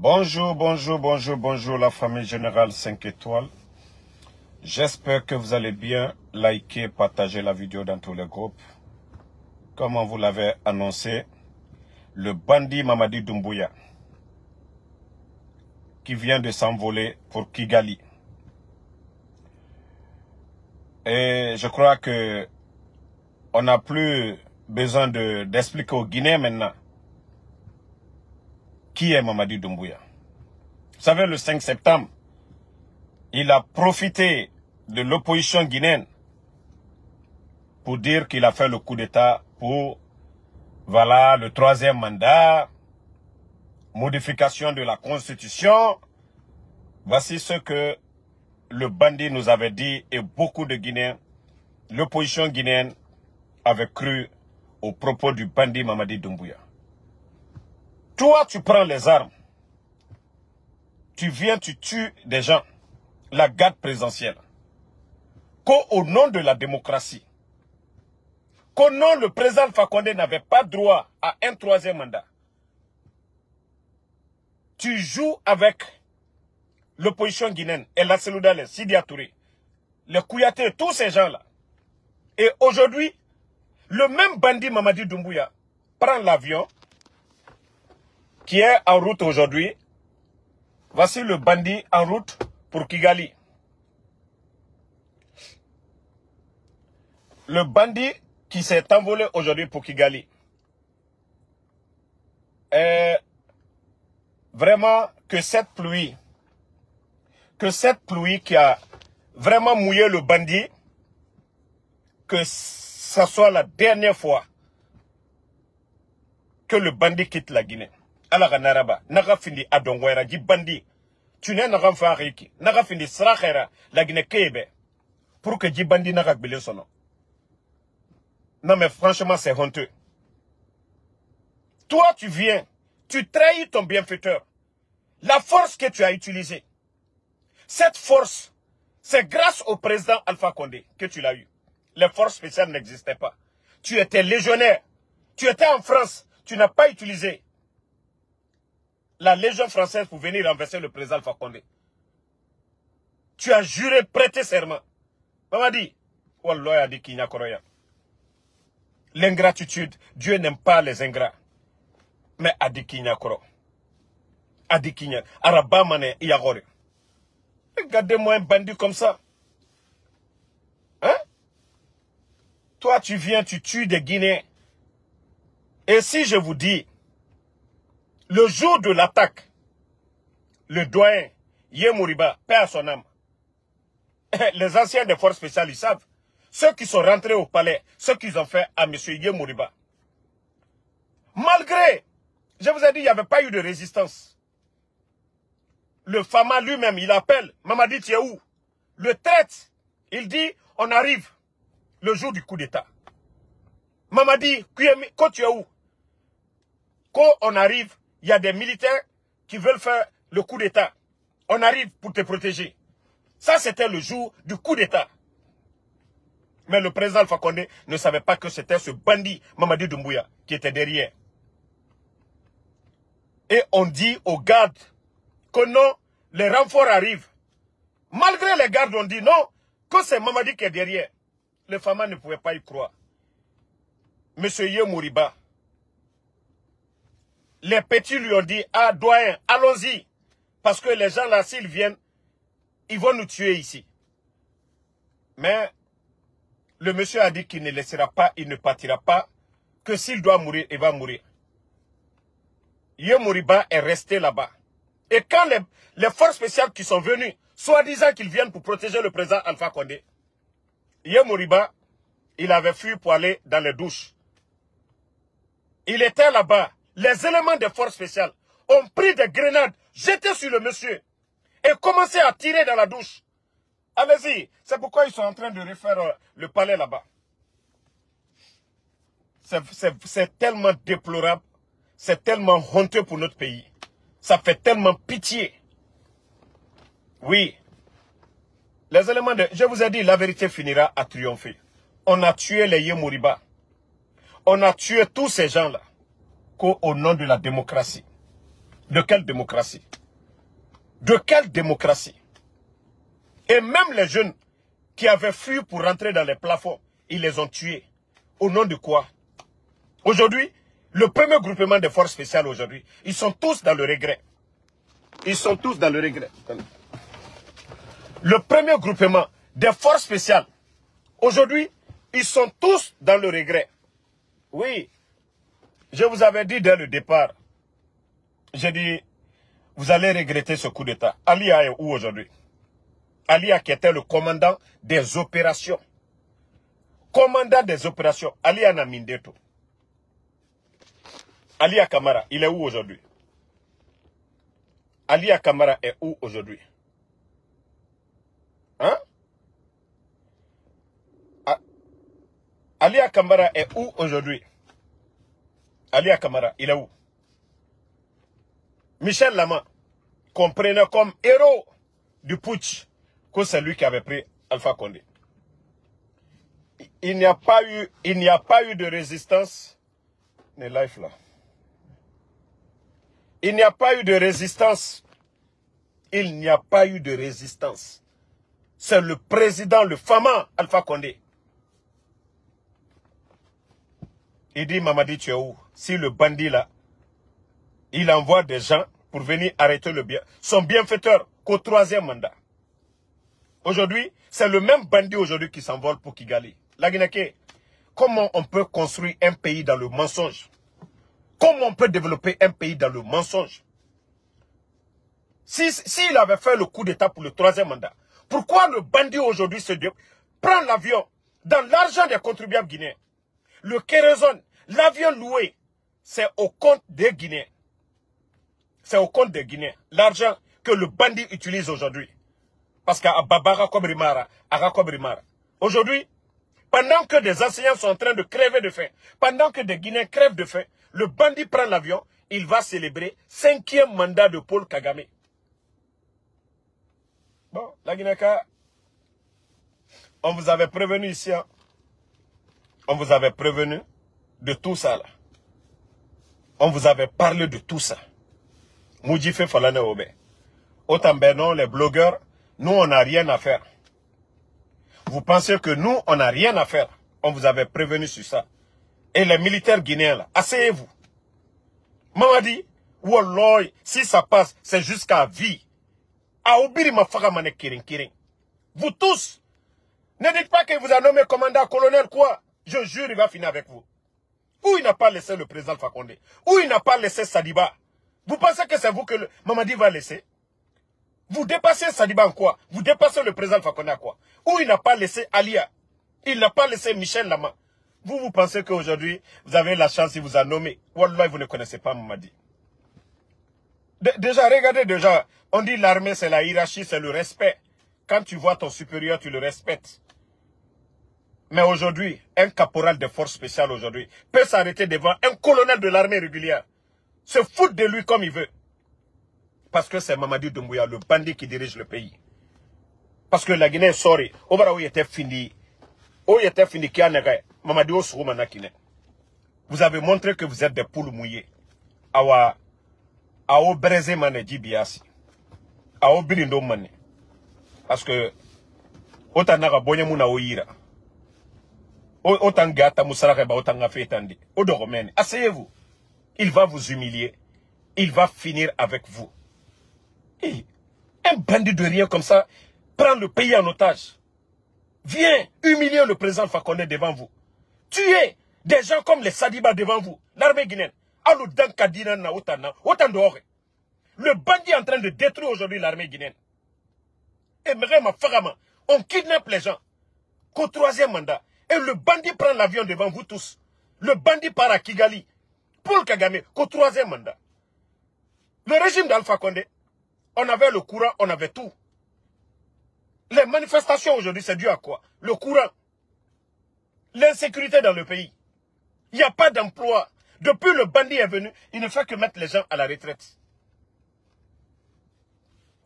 Bonjour, bonjour, bonjour, bonjour la famille Générale 5 étoiles. J'espère que vous allez bien. Likez, partagez la vidéo dans tous les groupes. Comme on vous l'avait annoncé, le bandit Mamadi Doumbouya qui vient de s'envoler pour Kigali. Et je crois que on n'a plus besoin d'expliquer aux Guinéens maintenant qui est Mamadi Doumbouya. Vous savez, le 5 septembre, il a profité de l'opposition guinéenne pour dire qu'il a fait le coup d'État pour, voilà, le 3e mandat, modification de la Constitution. Voici ce que le bandit nous avait dit et beaucoup de Guinéens, l'opposition guinéenne avait cru aux propos du bandit Mamadi Doumbouya. Toi, tu prends les armes, tu viens, tu tues des gens, la garde présidentielle, qu'au nom de la démocratie, qu'au nom le président Alpha Condé n'avait pas droit à un 3e mandat. Tu joues avec l'opposition guinéenne, El Seloudale, Sidia Touré, les Kouyaté, tous ces gens-là. Et aujourd'hui, le même bandit Mamadi Doumbouya prend l'avion qui est en route aujourd'hui. Voici le bandit en route pour Kigali. Le bandit qui s'est envolé aujourd'hui pour Kigali. Vraiment que cette pluie qui a vraiment mouillé le bandit, que ça soit la dernière fois que le bandit quitte la Guinée. Alors, Naraba, naga findi adongwera di bandi. Tu n'es naga fariki, naga findi srakhera la Guinée kebe pour que di bandi naga gbele sono. Non mais franchement c'est honteux. Toi tu viens, tu trahis ton bienfaiteur. La force que tu as utilisée, cette force, c'est grâce au président Alpha Condé que tu l'as eu. Les forces spéciales n'existaient pas. Tu étais légionnaire. Tu étais en France. Tu n'as pas utilisé la Légion française pour venir renverser le président Alpha Condé. Tu as juré, prêté serment. Mamadi, Wallah a dit qu'il n'y a koroya. L'ingratitude, Dieu n'aime pas les ingrats. Mais Adi Kinya Koro. Adi Kinya. Arabamane Iagore. Regardez-moi un bandit comme ça. Hein? Toi, tu viens, tu tues des Guinéens. Et si je vous dis, le jour de l'attaque, le doyen Yemoriba, paix à son âme, les anciens des forces spéciales, ils savent. Ceux qui sont rentrés au palais, ce qu'ils ont fait à M. Yemoriba. Malgré, je vous ai dit, il n'y avait pas eu de résistance. Le Fama lui-même, il appelle, Mamadi, tu es où? Le traite, il dit, on arrive le jour du coup d'État. Mamadi, quand tu es où? Quand on arrive, il y a des militaires qui veulent faire le coup d'État. On arrive pour te protéger. Ça, c'était le jour du coup d'État. Mais le président Alpha Condé ne savait pas que c'était ce bandit, Mamadi Doumbouya, qui était derrière. Et on dit aux gardes que non, les renforts arrivent. Malgré les gardes, on dit non, que c'est Mamadi qui est derrière. Les femmes ne pouvaient pas y croire. Monsieur Yemoriba, les petits lui ont dit, ah doyen, allons-y. Parce que les gens là, s'ils viennent, ils vont nous tuer ici. Mais le monsieur a dit qu'il ne laissera pas, il ne partira pas, que s'il doit mourir, il va mourir. Yemoriba est resté là-bas. Et quand les forces spéciales qui sont venues, soi-disant qu'ils viennent pour protéger le président Alpha Condé, Yemoriba, il avait fui pour aller dans les douches. Il était là-bas. Les éléments des forces spéciales ont pris des grenades, jetées sur le monsieur et commencé à tirer dans la douche. Allez-y, c'est pourquoi ils sont en train de refaire le palais là-bas. C'est tellement déplorable, c'est tellement honteux pour notre pays. Ça fait tellement pitié. Oui, les éléments de... Je vous ai dit, la vérité finira à triompher. On a tué les Yemoriba. On a tué tous ces gens-là au nom de la démocratie. De quelle démocratie? De quelle démocratie? Et même les jeunes qui avaient fui pour rentrer dans les plafonds, ils les ont tués. Au nom de quoi? Aujourd'hui, le premier groupement des forces spéciales aujourd'hui, ils sont tous dans le regret. Ils sont tous dans le regret. Le premier groupement des forces spéciales, aujourd'hui, ils sont tous dans le regret. Oui, je vous avais dit dès le départ, j'ai dit, vous allez regretter ce coup d'État. Alia est où aujourd'hui? Alia qui était le commandant des opérations. Commandant des opérations. Alia Namindeto. Alia Kamara, il est où aujourd'hui? Alia Kamara est où aujourd'hui? Hein? Alia Kamara est où aujourd'hui? Alia Kamara, il est où? Michel Lama, qu'on prenait comme héros du putsch, que c'est lui qui avait pris Alpha Condé. Il n'y a pas eu de résistance. Les lives là. Il n'y a pas eu de résistance. Il n'y a pas eu de résistance. C'est le président, le fameux Alpha Condé. Il dit, Mamadi, tu es où? Si le bandit là, il envoie des gens pour venir arrêter son bienfaiteur qu'au 3e mandat. Aujourd'hui, c'est le même bandit aujourd'hui qui s'envole pour Kigali. La Guinée, comment on peut construire un pays dans le mensonge? Comment on peut développer un pays dans le mensonge? S'il avait fait le coup d'État pour le 3e mandat, pourquoi le bandit aujourd'hui prend l'avion dans l'argent des contribuables guinéens? Le kérosène, l'avion loué, c'est au compte des Guinéens. C'est au compte des Guinéens. L'argent que le bandit utilise aujourd'hui. Parce qu'à Babara Kobrimara, aujourd'hui, pendant que des enseignants sont en train de crever de faim, pendant que des Guinéens crèvent de faim, le bandit prend l'avion, il va célébrer 5e mandat de Paul Kagame. Bon, la Guinée-Ka, on vous avait prévenu ici, hein? On vous avait prévenu de tout ça là. On vous avait parlé de tout ça. Moudjife Falane Obe. Autant ben non, les blogueurs, nous on n'a rien à faire. Vous pensez que nous on n'a rien à faire. On vous avait prévenu sur ça. Et les militaires guinéens là, asseyez-vous. Mamadi, wallah, si ça passe, c'est jusqu'à vie. Aobiri mafaka mane kirin kirin. Vous tous, ne dites pas qu'il vous a nommé commandant colonel quoi. Je jure, il va finir avec vous. Ou il n'a pas laissé le président Alpha Condé. Ou il n'a pas laissé Sadiba. Vous pensez que c'est vous que Mamadi va laisser? Vous dépassez Sadiba en quoi? Vous dépassez le président Alpha Condé à quoi? Ou il n'a pas laissé Alia. Il n'a pas laissé Michel Lama. Vous pensez qu'aujourd'hui, vous avez la chance, il vous a nommé. Wallah, vous ne connaissez pas Mamadi. Déjà, regardez déjà. On dit l'armée, c'est la hiérarchie, c'est le respect. Quand tu vois ton supérieur, tu le respectes. Mais aujourd'hui, un caporal de force spéciale aujourd'hui peut s'arrêter devant un colonel de l'armée régulière. Se foutre de lui comme il veut. Parce que c'est Mamadi Doumbouya, le bandit qui dirige le pays. Parce que la Guinée est sorry. Où était fini. Où était fini qui a négé. Mamadi Ousroumana Kine. Vous avez montré que vous êtes des poules mouillées. Awa Breze Mane Djibiasi. Awa Bilindo Mane. Parce que autant naga Boyamuna Oira. Autant gata Moussarakeba, autant Gafetandi. Odoromene. Asseyez-vous. Il va vous humilier. Il va finir avec vous. Et un bandit de rien comme ça prend le pays en otage. Viens humilier le président Alpha Condé devant vous. Tuez des gens comme les Sadiba devant vous. L'armée guinéenne. Le bandit est en train de détruire aujourd'hui l'armée guinéenne. Et on kidnappe les gens. Qu'au 3e mandat. Et le bandit prend l'avion devant vous tous. Le bandit part à Kigali. Paul Kagame, qu'au 3e mandat. Le régime d'Alpha Condé, on avait le courant, on avait tout. Les manifestations aujourd'hui, c'est dû à quoi? Le courant. L'insécurité dans le pays. Il n'y a pas d'emploi. Depuis le bandit est venu, il ne fait que mettre les gens à la retraite.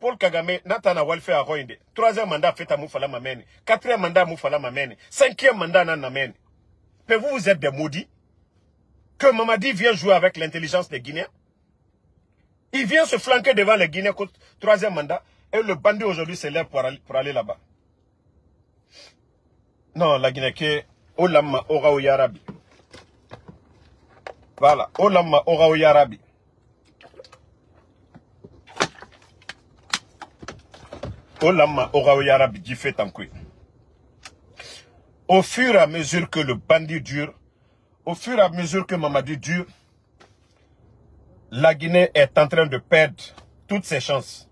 Paul Kagame, Natana Welfare à Roinde. 3e mandat fait à Moufala Mamene. 4e mandat Moufala Mamene. 5e mandat Nanamene. Mais vous êtes des maudits. Que Mamadi vient jouer avec l'intelligence des Guinéens. Il vient se flanquer devant les Guinéens, troisième mandat, et le bandit aujourd'hui se lève pour aller là-bas. Non, la Guinée qui est Olama Orao Yarabi. Voilà, Olama Orao Yarabi. Olama Orao Yarabi, du fait en couille. Au fur et à mesure que le bandit dure, au fur et à mesure que Mamadi dure, la Guinée est en train de perdre toutes ses chances.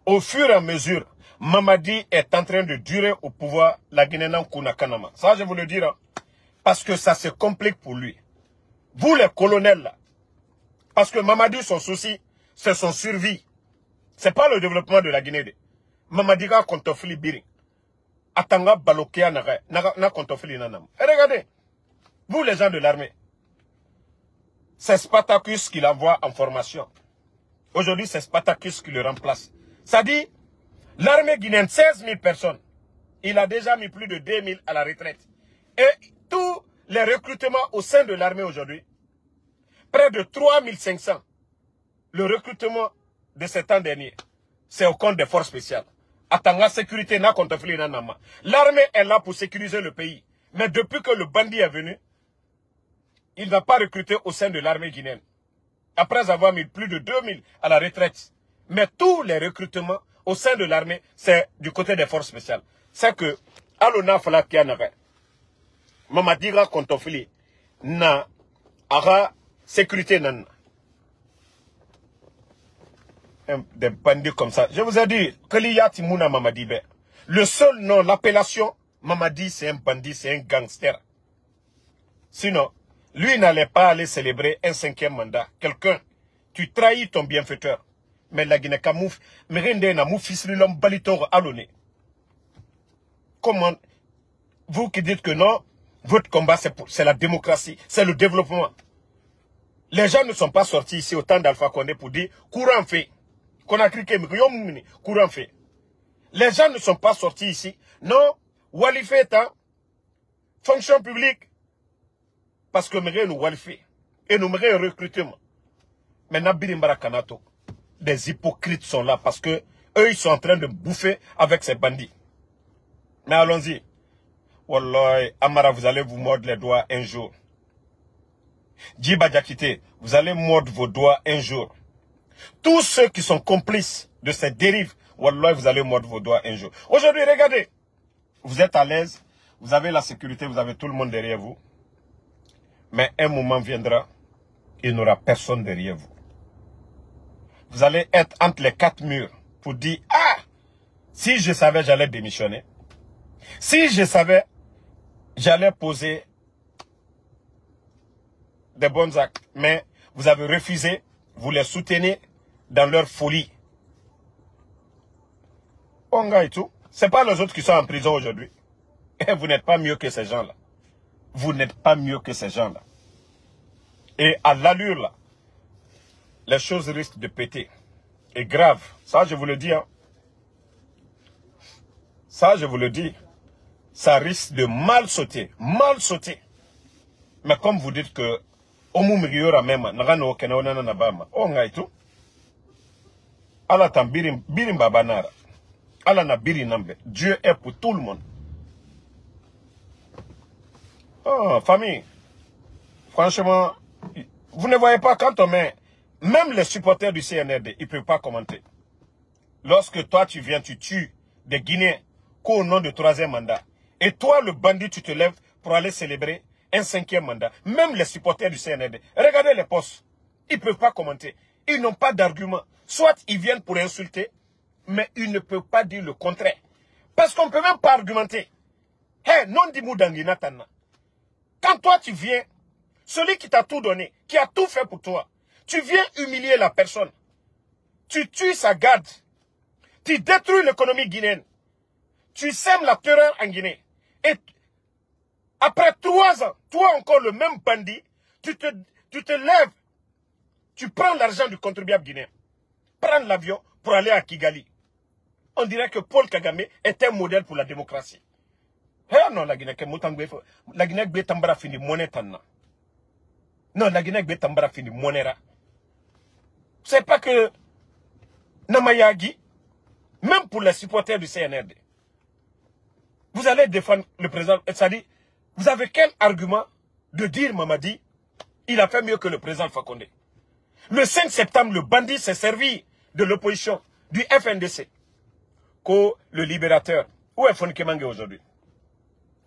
Au fur et à mesure, Mamadi est en train de durer au pouvoir, la Guinée n'a qu'une kanama. Ça, je vous le dis, hein, parce que ça se complique pour lui. Vous, les colonels, là, parce que Mamadi, son souci, c'est son survie. C'est pas le développement de la Guinée. Mamadi a kontofili biri. Atanga balokia na kontofili nanam. Et regardez, vous, les gens de l'armée, c'est Spartacus qui l'envoie en formation. Aujourd'hui, c'est Spartacus qui le remplace. Ça dit, l'armée guinéenne, 16 000 personnes. Il a déjà mis plus de 2 000 à la retraite. Et tous les recrutements au sein de l'armée aujourd'hui, près de 3 500. Le recrutement de ces temps derniers, c'est au compte des forces spéciales. Atanga sécurité na kontofili na nama. L'armée est là pour sécuriser le pays. Mais depuis que le bandit est venu, il n'a pas recruté au sein de l'armée guinéenne. Après avoir mis plus de 2 000 à la retraite. Mais tous les recrutements au sein de l'armée, c'est du côté des forces spéciales. C'est que, alona fala kianare, mamadira kontofili, na, ara, sécurité nan. Des bandits comme ça. Je vous ai dit, Kaliya Timouna Mamadibe. Le seul nom, l'appellation, Mamadi, c'est un bandit, c'est un gangster. Sinon, lui n'allait pas aller célébrer un 5e mandat. Quelqu'un, tu trahis ton bienfaiteur. Mais la Guinée Kamouf, Merende na moufis l'homme balitor alloné. Comment, vous qui dites que non, votre combat c'est la démocratie, c'est le développement. Les gens ne sont pas sortis ici au temps d'Alpha Condé pour dire courant fait. Qu'on a crié courant fait. Les gens ne sont pas sortis ici. Non, Wali fait fonction publique. Parce que nous Wali fait. Et nous un recrutement. Mais Nabirimbara Kanato. Des hypocrites sont là parce que eux ils sont en train de bouffer avec ces bandits. Mais allons-y. Wallah, Amara, vous allez vous mordre les doigts un jour. Djiba Diakité, vous allez mordre vos doigts un jour. Tous ceux qui sont complices de cette dérive, wallah, vous allez mordre vos doigts un jour. Aujourd'hui, regardez, vous êtes à l'aise, vous avez la sécurité, vous avez tout le monde derrière vous. Mais un moment viendra, il n'y aura personne derrière vous. Vous allez être entre les 4 murs pour dire, ah, si je savais, j'allais démissionner. Si je savais, j'allais poser des bons actes. Mais vous avez refusé, vous les soutenez dans leur folie. Onga et tout. Ce n'est pas les autres qui sont en prison aujourd'hui. Et vous n'êtes pas mieux que ces gens-là. Vous n'êtes pas mieux que ces gens-là. Et à l'allure là, les choses risquent de péter. Et grave. Ça, je vous le dis. Hein. Ça, je vous le dis. Ça risque de mal sauter. Mal sauter. Mais comme vous dites que Omu Miriora même, Nagano Kenaona Nabama, Onga et tout. Allah tambirim birim babanara. Allah na biri nambe. Dieu est pour tout le monde. Oh, famille. Franchement, vous ne voyez pas quand on met, même les supporters du CNRD, ils ne peuvent pas commenter. Lorsque toi tu viens, tu tues des Guinéens qu'au nom de 3e mandat. Et toi, le bandit, tu te lèves pour aller célébrer un 5e mandat. Même les supporters du CNRD. Regardez les postes. Ils ne peuvent pas commenter. Ils n'ont pas d'argument. Soit ils viennent pour insulter, mais ils ne peuvent pas dire le contraire. Parce qu'on ne peut même pas argumenter. Hey, non dimou danginatana. Quand toi tu viens, celui qui t'a tout donné, qui a tout fait pour toi, tu viens humilier la personne. Tu tues sa garde. Tu détruis l'économie guinéenne. Tu sèmes la terreur en Guinée. Et après 3 ans, toi encore le même bandit, tu te lèves. Tu prends l'argent du contribuable guinéen. Prends l'avion pour aller à Kigali. On dirait que Paul Kagame est un modèle pour la démocratie. Eh non, la Guinée est fini monnaie. Non, la Guinée est fini monnaie. C'est pas que Namayagi, même pour les supporters du CNRD, vous allez défendre le président. C'est-à-dire, vous avez quel argument de dire Mamadi, il a fait mieux que le président Fakonde? Le 5 septembre, le bandit s'est servi de l'opposition, du FNDC, que le libérateur. Où est Fonike Mange aujourd'hui?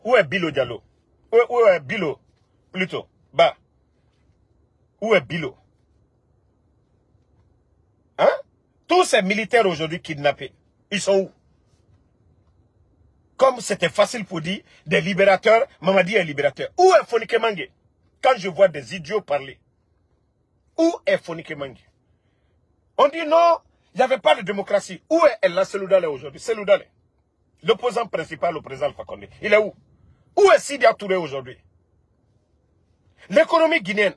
Où est Bilo Diallo? Où est Bilo? Plutôt. Bah. Où est Bilo? Hein? Tous ces militaires aujourd'hui kidnappés, ils sont où? Comme c'était facile pour dire des libérateurs, Mamadi est libérateur. Où est Fonike Mange? Quand je vois des idiots parler, où est Fonike Mange? On dit non, il n'y avait pas de démocratie. Où est Ella Seloudale aujourd'hui? Seloudale, l'opposant principal au président Fakonde. Il est où? Où est Sidia Touré aujourd'hui? L'économie guinéenne,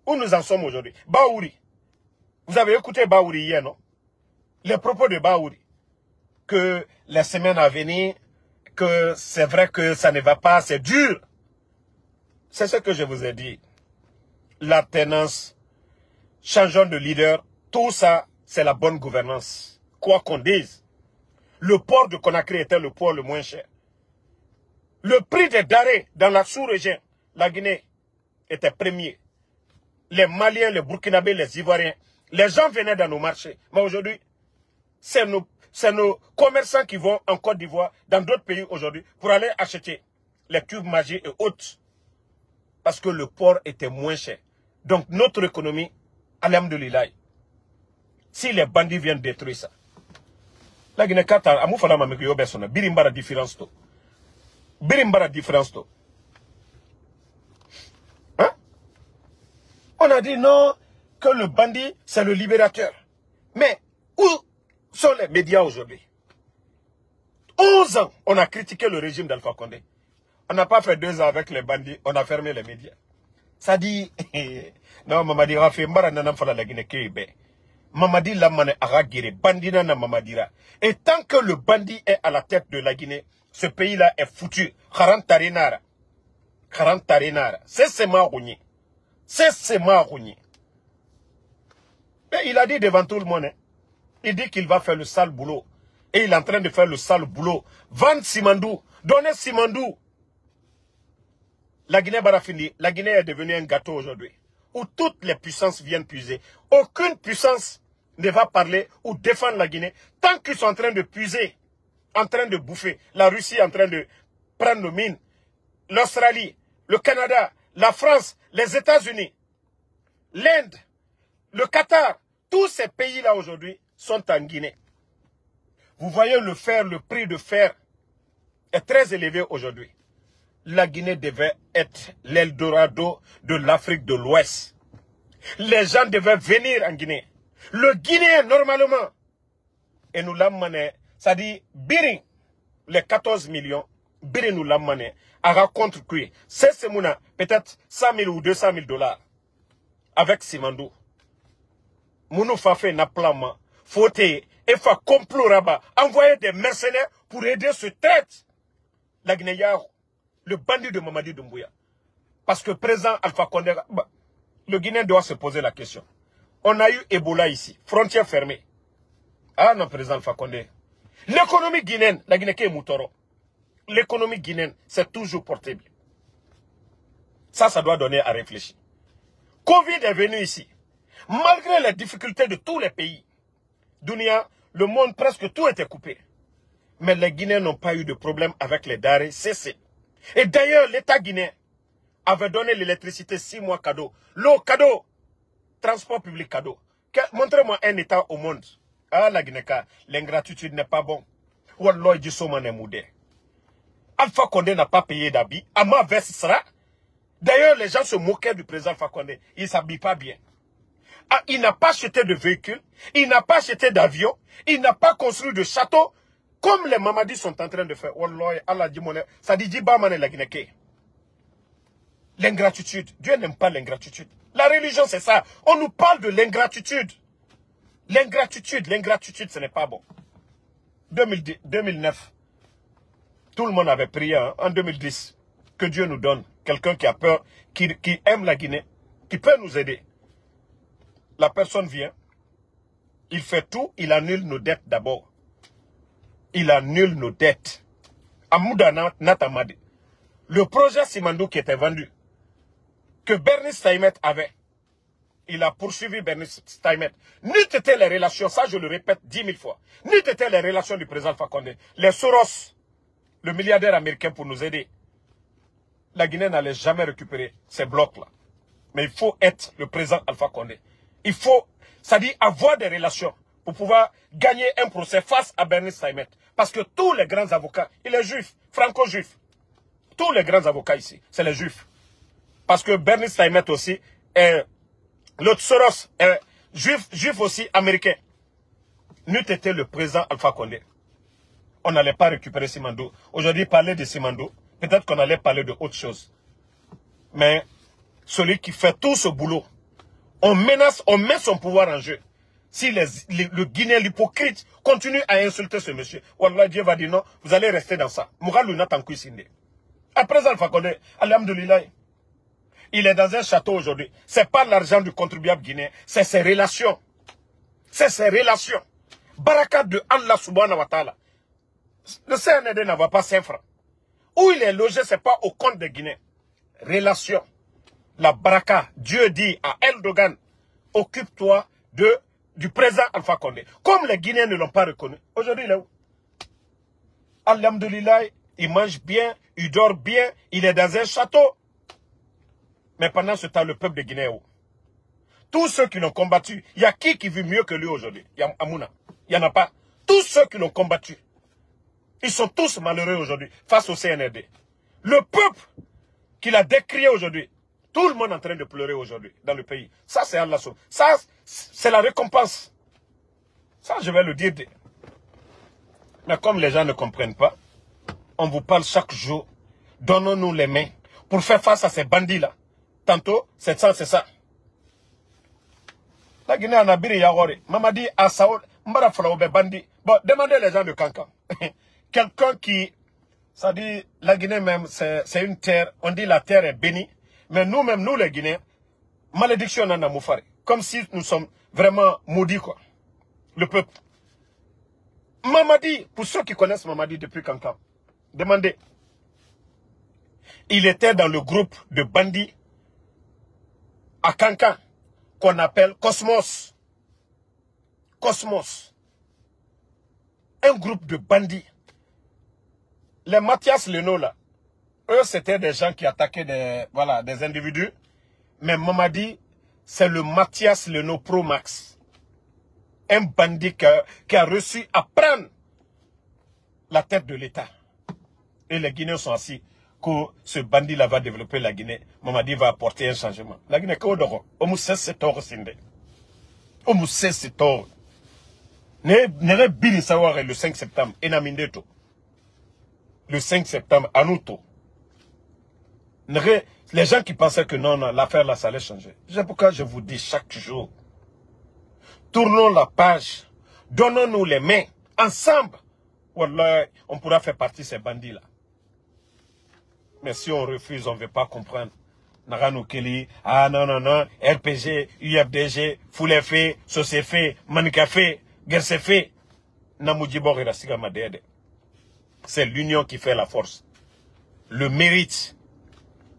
où nous en sommes aujourd'hui? Baouri. Vous avez écouté Baouri hier, non? Les propos de Baouri. Que les semaines à venir, que c'est vrai que ça ne va pas, c'est dur. C'est ce que je vous ai dit. L'alternance, changeant de leader, tout ça, c'est la bonne gouvernance. Quoi qu'on dise. Le port de Conakry était le port le moins cher. Le prix des denrées dans la sous-région, la Guinée, était premier. Les Maliens, les Burkinabés, les Ivoiriens, les gens venaient dans nos marchés. Mais aujourd'hui, c'est nos commerçants qui vont en Côte d'Ivoire, dans d'autres pays aujourd'hui, pour aller acheter les tubes magiques et autres. Parce que le port était moins cher. Donc notre économie, alhamdoulilah, si les bandits viennent détruire ça, la Guinée Qatar, amu fala ma mekiyo besona, birimbara différence to. Birimbara différence to. Hein? On a dit non, que le bandit, c'est le libérateur. Mais où sont les médias aujourd'hui? 11 ans, on a critiqué le régime d'Alpha Condé. On n'a pas fait 2 ans avec les bandits, on a fermé les médias. Ça dit, non, Mamadi Rafi, Mbara Nanam Fala la Guinée Kébe. Mamadi Lamane Aragire, bandina na Mamadira. Et tant que le bandit est à la tête de la Guinée, ce pays-là est foutu. Kharan Tarinara. Kharan Tarinara. C'est Marouni. C'est Marouni. Mais il a dit devant tout le monde, hein, il dit qu'il va faire le sale boulot. Et il est en train de faire le sale boulot. Vendre Simandou. Donner Simandou. La Guinée Barafini, la Guinée est devenue un gâteau aujourd'hui. Où toutes les puissances viennent puiser. Aucune puissance ne va parler ou défendre la Guinée. Tant qu'ils sont en train de puiser, en train de bouffer. La Russie est en train de prendre nos mines. L'Australie, le Canada, la France, les États-Unis, l'Inde, le Qatar. Tous ces pays-là aujourd'hui sont en Guinée. Vous voyez le fer, le prix de fer est très élevé aujourd'hui. La Guinée devait être l'Eldorado de l'Afrique de l'Ouest. Les gens devaient venir en Guinée. Le Guinéen, normalement, et nous l'avons mané, ça dit, Birin, les 14 millions, Birin nous l'avons mané, à raconter que c'est Mouna, peut-être 100 000 ou 200 000 dollars, avec Simandou. Mounou fa fait un plan, faut et fa complot là-bas, envoyer des mercenaires pour aider ce traite. La Guinée, le bandit de Mamadi Doumbouya. Parce que président Alpha Condé, le Guinéen doit se poser la question. On a eu Ebola ici, frontière fermée. Ah non, président Alpha Condé. L'économie guinéenne, la Guinée qui est Moutoro. L'économie guinéenne, c'est toujours porté bien. Ça doit donner à réfléchir. Covid est venu ici. Malgré les difficultés de tous les pays, Dunia, le monde, presque tout était coupé. Mais les Guinéens n'ont pas eu de problème avec les denrées cessées. Et d'ailleurs, l'État guinéen avait donné l'électricité 6 mois cadeau. L'eau cadeau. Transport public cadeau. Montrez-moi un État au monde. Ah, la Guinée, l'ingratitude n'est pas bon. Wallah, du sommet moudé. Alpha Condé n'a pas payé d'habits. Ama Vessera. D'ailleurs, les gens se moquaient du président Alpha Condé. Il ne s'habille pas bien. Ah, il n'a pas acheté de véhicules. Il n'a pas acheté d'avions. Il n'a pas construit de châteaux. Comme les Mamadis sont en train de faire. Wallah, Allah dit mon. Ça dit Djibamane la Guinée. L'ingratitude. Dieu n'aime pas l'ingratitude. La religion, c'est ça. On nous parle de l'ingratitude. L'ingratitude, ce n'est pas bon. 2009, tout le monde avait prié, hein, en 2010, que Dieu nous donne quelqu'un qui a peur, qui aime la Guinée, qui peut nous aider. La personne vient, il fait tout, il annule nos dettes d'abord. Il annule nos dettes. Amouda Natamadi. Le projet Simandou qui était vendu, que Bernice Steinmetz avait, il a poursuivi Bernice Steinmetz. N'eût été les relations, ça je le répète 10 000 fois, n'eût été les relations du président Alpha Condé, les Soros, le milliardaire américain pour nous aider, la Guinée n'allait jamais récupérer ces blocs-là. Mais il faut être le président Alpha Condé. Il faut, c'est-à-dire avoir des relations pour pouvoir gagner un procès face à Bernice Steinmetz. Parce que tous les grands avocats, il est juif, franco-juif. Tous les grands avocats ici, c'est les juifs. Parce que Bernice Steinmetz aussi est... L'autre Soros est juif aussi, américain. N'eût été le président Alpha Condé, on n'allait pas récupérer Simandou. Aujourd'hui, parler de Simandou, peut-être qu'on allait parler de autre chose. Mais celui qui fait tout ce boulot, on menace, on met son pouvoir en jeu. Si le Guinéen, l'hypocrite, continue à insulter ce monsieur, Wallah, Dieu va dire non, vous allez rester dans ça. Mouralou Tankou Sinde. Après Alpha Condé, alhamdoulilah, il est dans un château aujourd'hui. Ce n'est pas l'argent du contribuable guinéen, c'est ses relations. C'est ses relations. Barakat de Allah subhanahu wa ta'ala. Le CND n'avait pas 5 francs. Où il est logé, ce n'est pas au compte des Guinéens. Relation. La baraka. Dieu dit à Erdogan, occupe-toi du président Alpha Condé. Comme les Guinéens ne l'ont pas reconnu. Aujourd'hui, il est où? Alhamdulillah, il mange bien, il dort bien, il est dans un château. Mais pendant ce temps, le peuple de Guinée est où? Tous ceux qui l'ont combattu, il y a qui vit mieux que lui aujourd'hui? Il y a Amouna. Il n'y en a pas. Tous ceux qui l'ont combattu, ils sont tous malheureux aujourd'hui face au CNRD. Le peuple qui l'a décrié aujourd'hui, tout le monde est en train de pleurer aujourd'hui dans le pays. Ça, c'est Allah. Ça, c'est la récompense. Ça, je vais le dire. Mais comme les gens ne comprennent pas, on vous parle chaque jour. Donnons-nous les mains pour faire face à ces bandits-là. Tantôt, c'est ça, c'est ça. La Guinée en a biri yagori. Mamadi a Saoud, mbara falaoube bandit. Bon, demandez les gens de Kankan. Quelqu'un qui, ça dit, la Guinée même, c'est une terre, on dit la terre est bénie. Mais nous-mêmes, nous les Guinéens, malédiction en a moufari. Comme si nous sommes vraiment maudits, quoi. Le peuple. Mamadi, pour ceux qui connaissent Mamadi depuis Kankan, demandez. Il était dans le groupe de bandits à Kankan, qu'on appelle Cosmos. Cosmos. Un groupe de bandits. Les Mathias Leno, là, eux, c'était des gens qui attaquaient des individus. Mais Mamadi, c'est le Mathias Leno Pro Max. Un bandit qui a reçu à prendre la tête de l'État. Et les Guinéens sont assis. Que ce bandit-là va développer la Guinée. Mamadi va apporter un changement. La Guinée, qu'est-ce que on sait c'est tort, Sinde. On sait c'est tort. N'est bien savoir le 5 septembre. Enamindeto. Le 5 septembre, à nous tous. Les gens qui pensaient que non, l'affaire là, ça allait changer. C'est pourquoi je vous dis chaque jour. Tournons la page. Donnons-nous les mains. Ensemble. Wallah, on pourra faire partie de ces bandits-là. Mais si on refuse, on ne veut pas comprendre. Nagano Kelly, ah non, non, non, RPG, UFDG, Foulefe, Sosefe, Manikafe, Gersefe, Namujibor et Rassiga Madede. C'est l'union qui fait la force. Le mérite.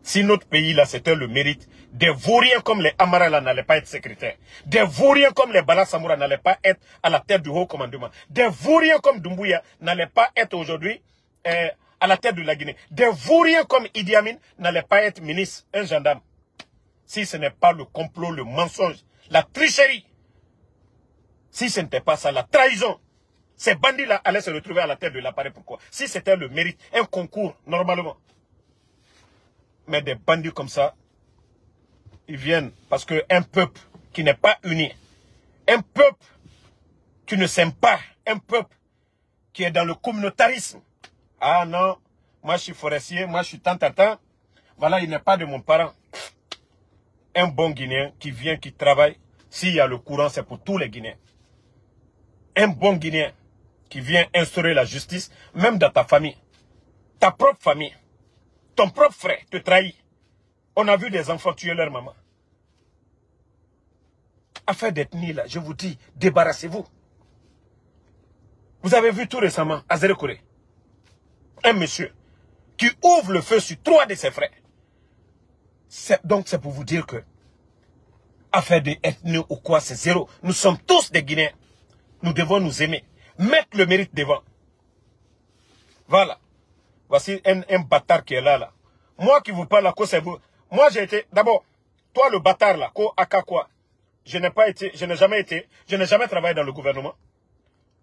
Si notre pays là, c'était le mérite, des vauriens comme les Amara là n'allaient pas être secrétaires. Des vauriens comme les Bala Samoura n'allaient pas être à la tête du haut commandement. Des vauriens comme Doumbouya n'allaient pas être aujourd'hui à la tête de la Guinée. Des vauriens comme Idi Amin n'allaient pas être ministre, un gendarme. Si ce n'est pas le complot, le mensonge, la tricherie. Si ce n'était pas ça, la trahison. Ces bandits-là allaient se retrouver à la tête de l'appareil. Pourquoi? Si c'était le mérite, un concours, normalement. Mais des bandits comme ça, ils viennent parce qu'un peuple qui n'est pas uni, un peuple qui ne s'aime pas, un peuple qui est dans le communautarisme. Ah non, moi je suis forestier, moi je suis tant. Voilà, il n'est pas de mon parent. Un bon Guinéen qui vient, qui travaille, s'il y a le courant, c'est pour tous les Guinéens. Un bon Guinéen qui vient instaurer la justice, même dans ta famille, ta propre famille. Ton propre frère te trahit. On a vu des enfants tuer leur maman. Affaire d'ethnie, là, je vous dis, débarrassez-vous. Vous avez vu tout récemment, à Zérekoré, un monsieur qui ouvre le feu sur 3 de ses frères. Donc c'est pour vous dire que, affaire d'ethnie ou quoi, c'est zéro. Nous sommes tous des Guinéens. Nous devons nous aimer. Mettre le mérite devant. Voilà. Voici un bâtard qui est là. Moi qui vous parle, c'est vous. Moi j'ai été, d'abord, toi le bâtard là, quoi. Je n'ai jamais travaillé dans le gouvernement.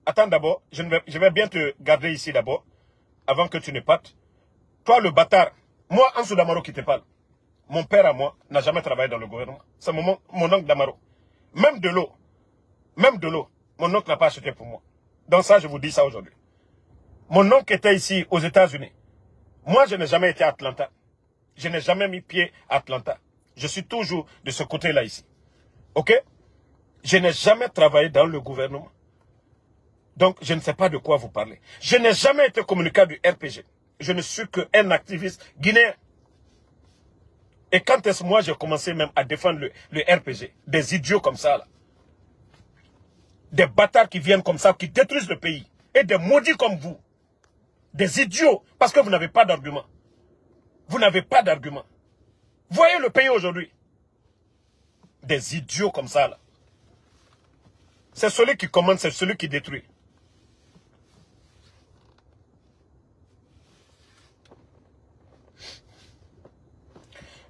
Attends d'abord, je vais bien te garder ici d'abord, avant que tu ne partes. Toi le bâtard, moi Ansou Damaro qui te parle, mon père à moi n'a jamais travaillé dans le gouvernement. C'est mon oncle Damaro. Même de l'eau, mon oncle n'a pas acheté pour moi. Donc ça, je vous dis ça aujourd'hui. Mon oncle était ici aux États-Unis. Moi, je n'ai jamais été à Atlanta. Je n'ai jamais mis pied à Atlanta. Je suis toujours de ce côté-là ici. Ok? Je n'ai jamais travaillé dans le gouvernement. Donc, je ne sais pas de quoi vous parlez. Je n'ai jamais été communicant du RPG. Je ne suis qu'un activiste guinéen. Et quand est-ce que moi j'ai commencé même à défendre le RPG? Des idiots comme ça, là. Des bâtards qui viennent comme ça, qui détruisent le pays. Et des maudits comme vous. Des idiots, parce que vous n'avez pas d'argument. Vous n'avez pas d'argument. Voyez le pays aujourd'hui. Des idiots comme ça, là. C'est celui qui commande, c'est celui qui détruit.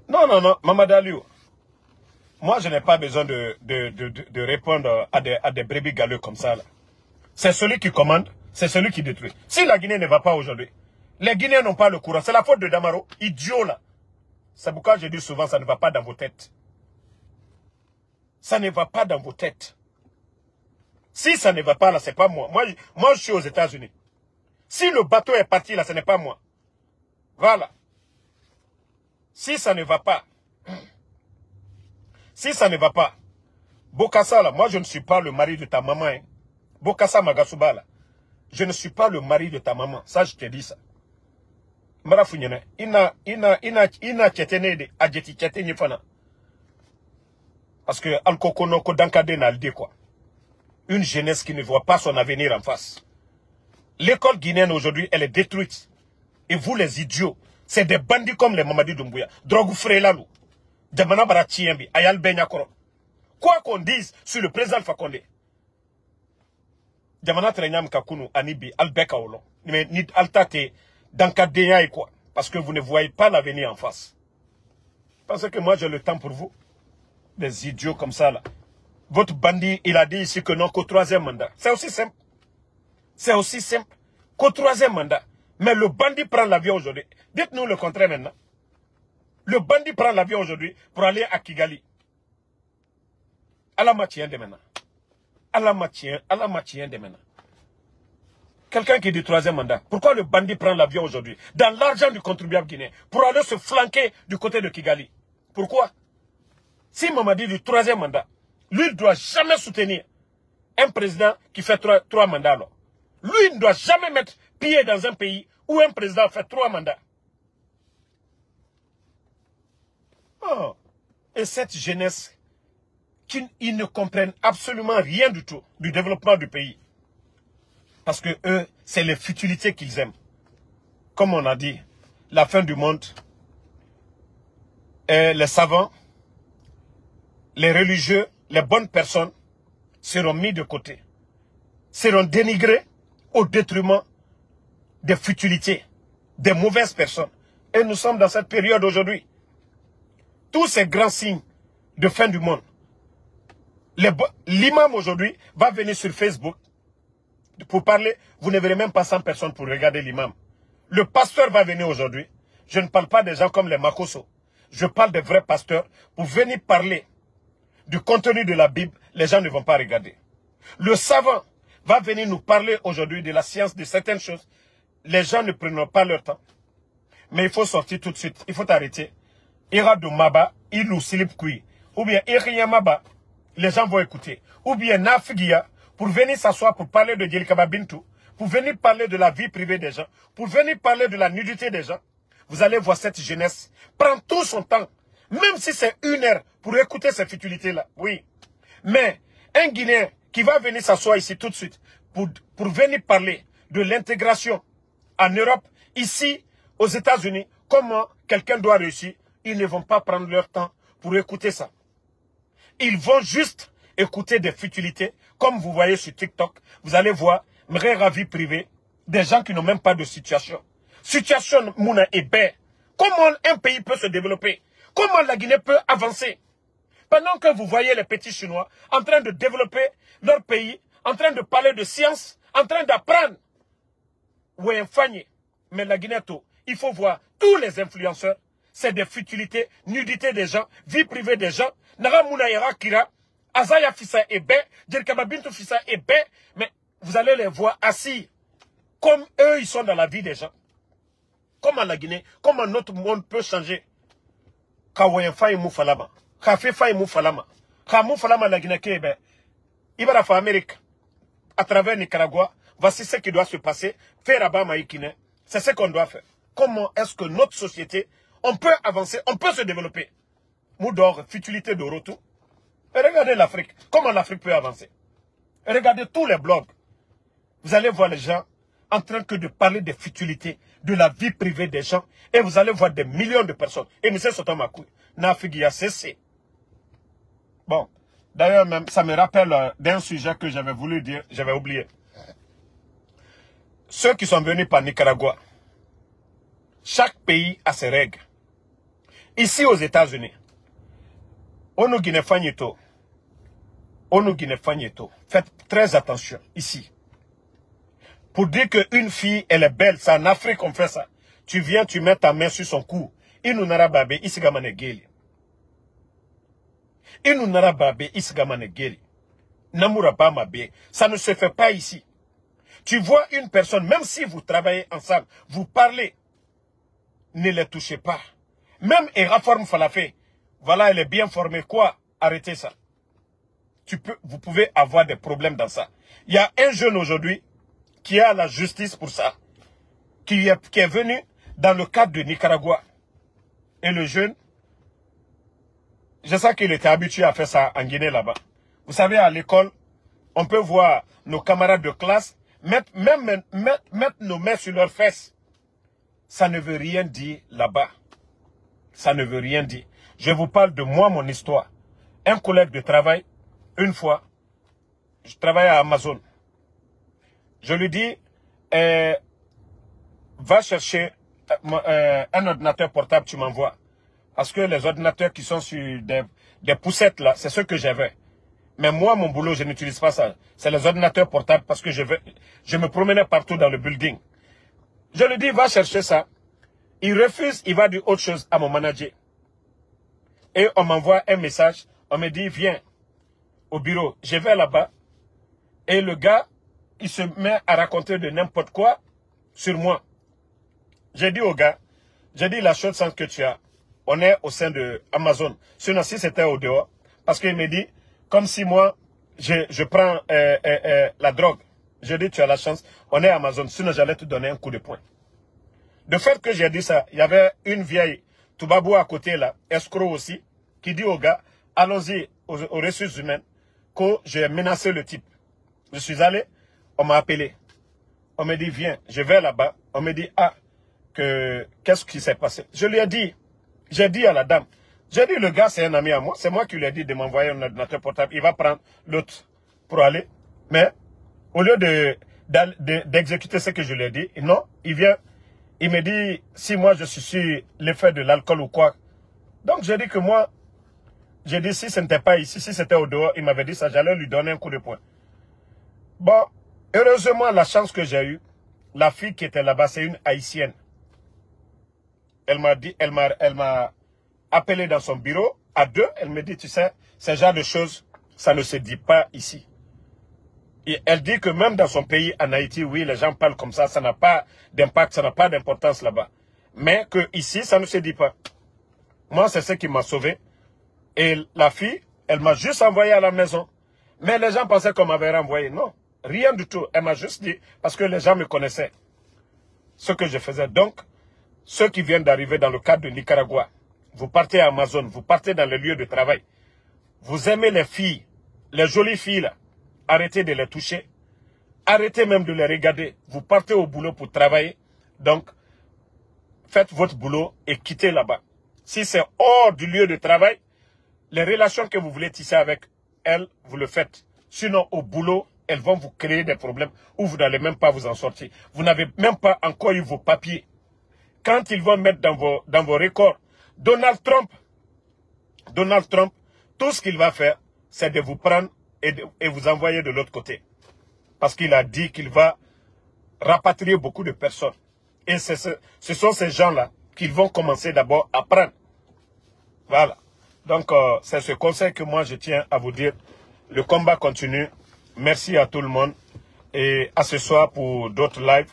Non, Mamadou Aliou. Moi, je n'ai pas besoin de répondre à des brebis galeux comme ça, là. C'est celui qui commande, c'est celui qui détruit. Si la Guinée ne va pas aujourd'hui, les Guinéens n'ont pas le courant. C'est la faute de Damaro, idiot là. C'est pourquoi je dis souvent, ça ne va pas dans vos têtes. Ça ne va pas dans vos têtes. Si ça ne va pas là, c'est pas moi. Moi, je suis aux États-Unis. Si le bateau est parti là, ce n'est pas moi. Voilà. Si ça ne va pas, Bokassa là, moi je ne suis pas le mari de ta maman. Hein. Bokassa Magasuba là, je ne suis pas le mari de ta maman. Ça, je te dis ça. Marafunyene, ina chetene de adjeti chetene fana. Parce que alkokono ko dankade na alde quoi. Une jeunesse qui ne voit pas son avenir en face. L'école guinéenne aujourd'hui, elle est détruite. Et vous les idiots, c'est des bandits comme les Mamadi Doumbouya. Drogu Frelalu. Djamana Barachiembi, Ayal Benyakoro. Quoi qu'on dise sur le président Fakonde. Djamana Trenyam Kakunu, Anibi, Albeka Olo. Mais ni Altate, Dankadenya et quoi. Parce que vous ne voyez pas l'avenir en face. Parce que moi j'ai le temps pour vous. Des idiots comme ça là. Votre bandit, il a dit ici que non, qu'au 3e mandat. C'est aussi simple. C'est aussi simple qu'au 3e mandat. Mais le bandit prend l'avion aujourd'hui. Dites-nous le contraire maintenant. Le bandit prend l'avion aujourd'hui pour aller à Kigali. Allah matien de maintenant. Allah matien de maintenant. Quelqu'un qui dit 3e mandat. Pourquoi le bandit prend l'avion aujourd'hui dans l'argent du contribuable guinéen pour aller se flanquer du côté de Kigali? Pourquoi? Si Mamadi dit 3e mandat, lui ne doit jamais soutenir un président qui fait 3 mandats. Alors. Lui ne doit jamais mettre pied dans un pays où un président fait 3 mandats. Oh. Et cette jeunesse, ils ne comprennent absolument rien du tout du développement du pays. Parce que eux, c'est les futilités qu'ils aiment. Comme on a dit, la fin du monde, et les savants, les religieux, les bonnes personnes seront mis de côté, seront dénigrés au détriment des futilités, des mauvaises personnes. Et nous sommes dans cette période aujourd'hui. Tous ces grands signes de fin du monde. L'imam aujourd'hui va venir sur Facebook pour parler. Vous ne verrez même pas 100 personnes pour regarder l'imam. Le pasteur va venir aujourd'hui. Je ne parle pas des gens comme les Makoso. Je parle des vrais pasteurs pour venir parler du contenu de la Bible. Les gens ne vont pas regarder. Le savant va venir nous parler aujourd'hui de la science de certaines choses. Les gens ne prennent pas leur temps. Mais il faut sortir tout de suite. Il faut arrêter. Ira de Maba, Ilou Silip Kui. Ou bien Iriya Maba, les gens vont écouter. Ou bien Nafigia, pour venir s'asseoir pour parler de Djelikaba Bintou, pour venir parler de la vie privée des gens, pour venir parler de la nudité des gens. Vous allez voir cette jeunesse prendre tout son temps, même si c'est 1 heure, pour écouter ces futilités-là. Oui. Mais un Guinéen qui va venir s'asseoir ici tout de suite pour venir parler de l'intégration en Europe, ici, aux États-Unis, comment quelqu'un doit réussir, ils ne vont pas prendre leur temps pour écouter ça. Ils vont juste écouter des futilités, comme vous voyez sur TikTok. Vous allez voir, vraie vie privée, des gens qui n'ont même pas de situation. Situation, Mouna et Bé. Comment un pays peut se développer? Comment la Guinée peut avancer? Pendant que vous voyez les petits Chinois en train de développer leur pays, en train de parler de science, en train d'apprendre. Oui, mais la Guinée, il faut voir tous les influenceurs. C'est des futilités, nudité des gens, vie privée des gens. Nara Mouna Yera Kira, Azaya Fissa et Bé, Djerkababintou Fissa et Bé. Mais vous allez les voir assis. Comme eux, ils sont dans la vie des gens. Comment la Guinée, comment notre monde peut changer? Kawayen Faye Moufalama. Kafé Faye Moufalama. Moufalama la Guinée, ben, Ibara fa Amérique, à travers Nicaragua, voici ce qui doit se passer. Faire Abba Maïkine, c'est ce qu'on doit faire. Comment est-ce que notre société, on peut avancer, on peut se développer? Moudor, futilité de retour. Et regardez l'Afrique. Comment l'Afrique peut avancer? Et regardez tous les blogs. Vous allez voir les gens en train que de parler des futilités, de la vie privée des gens. Et vous allez voir des millions de personnes. Et M. Sotomakou, Nafigi a cessé. Bon, d'ailleurs, même, ça me rappelle d'un sujet que j'avais voulu dire, j'avais oublié. Ceux qui sont venus par Nicaragua, chaque pays a ses règles. Ici aux États-Unis, on nous Guinée Fagneto. Faites très attention ici. Pour dire qu'une fille, elle est belle, c'est en Afrique qu'on fait ça. Tu viens, tu mets ta main sur son cou. Inu nara babe, isigamane geli. Inu nara babe, isigamane geli. Namura ba mabe. Ça ne se fait pas ici. Tu vois une personne, même si vous travaillez ensemble, vous parlez, ne les touchez pas. Même Eraform Falafé, voilà, elle est bien formée. Quoi? Arrêtez ça. Vous pouvez avoir des problèmes dans ça. Il y a un jeune aujourd'hui qui a la justice pour ça, qui est venu dans le cadre de Nicaragua. Et le jeune, je sais qu'il était habitué à faire ça en Guinée là-bas. Vous savez, à l'école, on peut voir nos camarades de classe mettre nos mains sur leurs fesses. Ça ne veut rien dire là-bas. Ça ne veut rien dire. Je vous parle de moi, mon histoire. Un collègue de travail, une fois, je travaillais à Amazon. Je lui dis, va chercher un ordinateur portable, tu m'envoies. Parce que les ordinateurs qui sont sur des poussettes là, c'est ce que j'avais. Mais moi, mon boulot, je n'utilise pas ça. C'est les ordinateurs portables parce que je me promenais partout dans le building. Je lui dis, va chercher ça. Il refuse, il va dire autre chose à mon manager. Et on m'envoie un message. On me dit, viens au bureau. Je vais là-bas. Et le gars, il se met à raconter de n'importe quoi sur moi. J'ai dit au gars, j'ai dit la chose sans que tu as. On est au sein de Amazon. Sinon, si c'était au dehors. Parce qu'il me dit, comme si moi, je prends la drogue. Je dis, tu as la chance. On est à Amazon. Sinon, j'allais te donner un coup de poing. De fait que j'ai dit ça, il y avait une vieille Toubabou à côté là, escroc aussi, qui dit au gars, allons-y aux ressources humaines, que j'ai menacé le type. Je suis allé, on m'a appelé. On me dit, viens, je vais là-bas. On me dit, ah, qu'est-ce qui s'est passé? Je lui ai dit, j'ai dit à la dame, j'ai dit, le gars, c'est un ami à moi. C'est moi qui lui ai dit de m'envoyer un ordinateur portable. Il va prendre l'autre pour aller. Mais, au lieu d'exécuter ce que je lui ai dit, non, il vient, il me dit, si moi je suis sur l'effet de l'alcool ou quoi. Donc, j'ai dit que moi, j'ai dit, si ce n'était pas ici, si c'était au dehors, il m'avait dit ça, j'allais lui donner un coup de poing. Bon, heureusement, la chance que j'ai eue, la fille qui était là-bas, c'est une haïtienne. Elle m'a dit, elle m'a appelé dans son bureau, à deux, elle me dit, tu sais, ce genre de choses, ça ne se dit pas ici. Et elle dit que même dans son pays, en Haïti, oui, les gens parlent comme ça n'a pas d'impact, ça n'a pas d'importance là-bas. Mais que ici, ça ne se dit pas. Moi, c'est ce qui m'a sauvé. Et la fille, elle m'a juste envoyé à la maison. Mais les gens pensaient qu'on m'avait renvoyé. Non, rien du tout. Elle m'a juste dit, parce que les gens me connaissaient, ce que je faisais. Donc, ceux qui viennent d'arriver dans le cadre de Nicaragua, vous partez à Amazon, vous partez dans les lieux de travail. Vous aimez les filles Les jolies filles, là, arrêtez de les toucher. Arrêtez même de les regarder. Vous partez au boulot pour travailler. Donc, faites votre boulot et quittez là-bas. Si c'est hors du lieu de travail, les relations que vous voulez tisser avec elles, vous le faites. Sinon, au boulot, elles vont vous créer des problèmes où vous n'allez même pas vous en sortir. Vous n'avez même pas encore eu vos papiers. Quand ils vont mettre dans vos records, Donald Trump, tout ce qu'il va faire, c'est de vous prendre et vous envoyer de l'autre côté. Parce qu'il a dit qu'il va rapatrier beaucoup de personnes. Et ce sont ces gens-là qui vont commencer d'abord à prendre. Voilà. Donc, c'est ce conseil que moi, je tiens à vous dire. Le combat continue. Merci à tout le monde. Et à ce soir pour d'autres lives.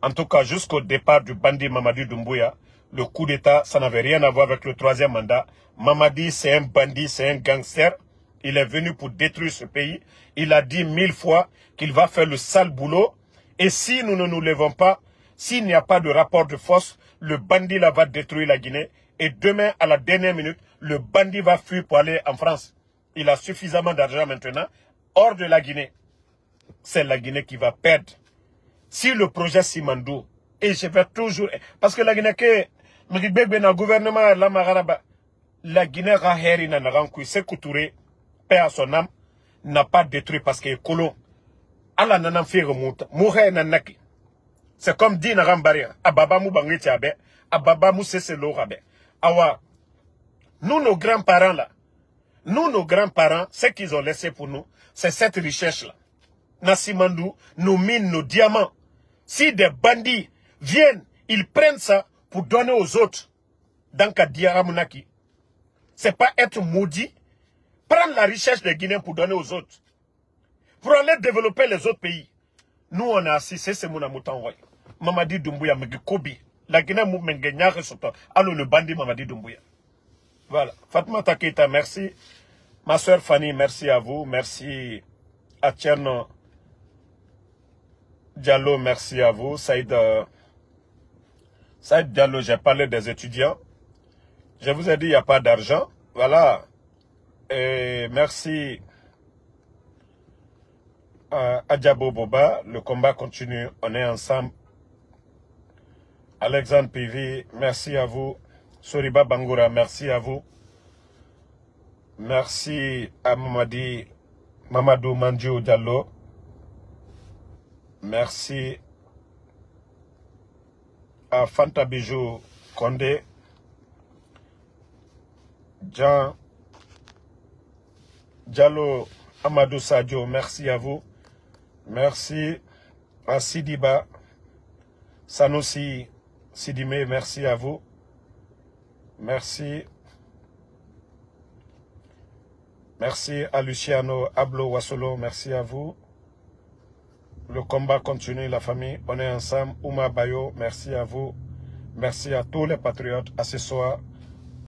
En tout cas, jusqu'au départ du bandit Mamadi Doumbouya, le coup d'État, ça n'avait rien à voir avec le 3e mandat. Mamadi, c'est un bandit, c'est un gangster. Il est venu pour détruire ce pays. Il a dit 1000 fois qu'il va faire le sale boulot. Et si nous ne nous levons pas, s'il n'y a pas de rapport de force, le bandit là va détruire la Guinée. Et demain, à la dernière minute, le bandit va fuir pour aller en France. Il a suffisamment d'argent maintenant. Hors de la Guinée, c'est la Guinée qui va perdre. Si le projet Simandou, et je vais toujours... Parce que la Guinée, le gouvernement, la Guinée, c'est Touré, paix à son âme, n'a pas détruit parce qu'il est colon. Allah n'en fait remonter. Mourir nanaki. C'est comme dit Narambari. Ababa mou bangé tiabe. Ababa mou sese l'orabe. Awa. Nous, nos grands-parents là. Nous, nos grands-parents, ce qu'ils ont laissé pour nous, c'est cette richesse-là. Nassimandou, nos mines, nos diamants. Si des bandits viennent, ils prennent ça pour donner aux autres. Dans Kadiaramunaki. C'est pas être maudit. Prendre la richesse des Guinéens pour donner aux autres. Pour aller développer les autres pays. Nous, on a assisté, c'est mon amoutan. Mamadi Doumbouya, Kobi. La Guinée, Mengenya, Soto. Alors, le bandit Mamadi Doumbouya. Voilà. Fatma Takita, merci. Ma soeur Fanny, merci à vous. Merci à Tcherno Diallo, merci à vous. Saïd Diallo, j'ai parlé des étudiants. Je vous ai dit, il n'y a pas d'argent. Voilà. Et merci à Adjabo Boba. Le combat continue. On est ensemble. Alexandre Pivi, merci à vous. Soriba Bangoura, merci à vous. Merci à Mamadou Mandjou Diallo. Merci à Fanta Bijou Kondé. Jean Diallo Amadou Sadio, merci à vous. Merci à Sidiba Sanoussi Sidime, merci à vous. Merci. Merci à Luciano Ablo Wassolo, merci à vous. Le combat continue, la famille, on est ensemble. Ouma Bayo, merci à vous. Merci à tous les patriotes. À ce soir.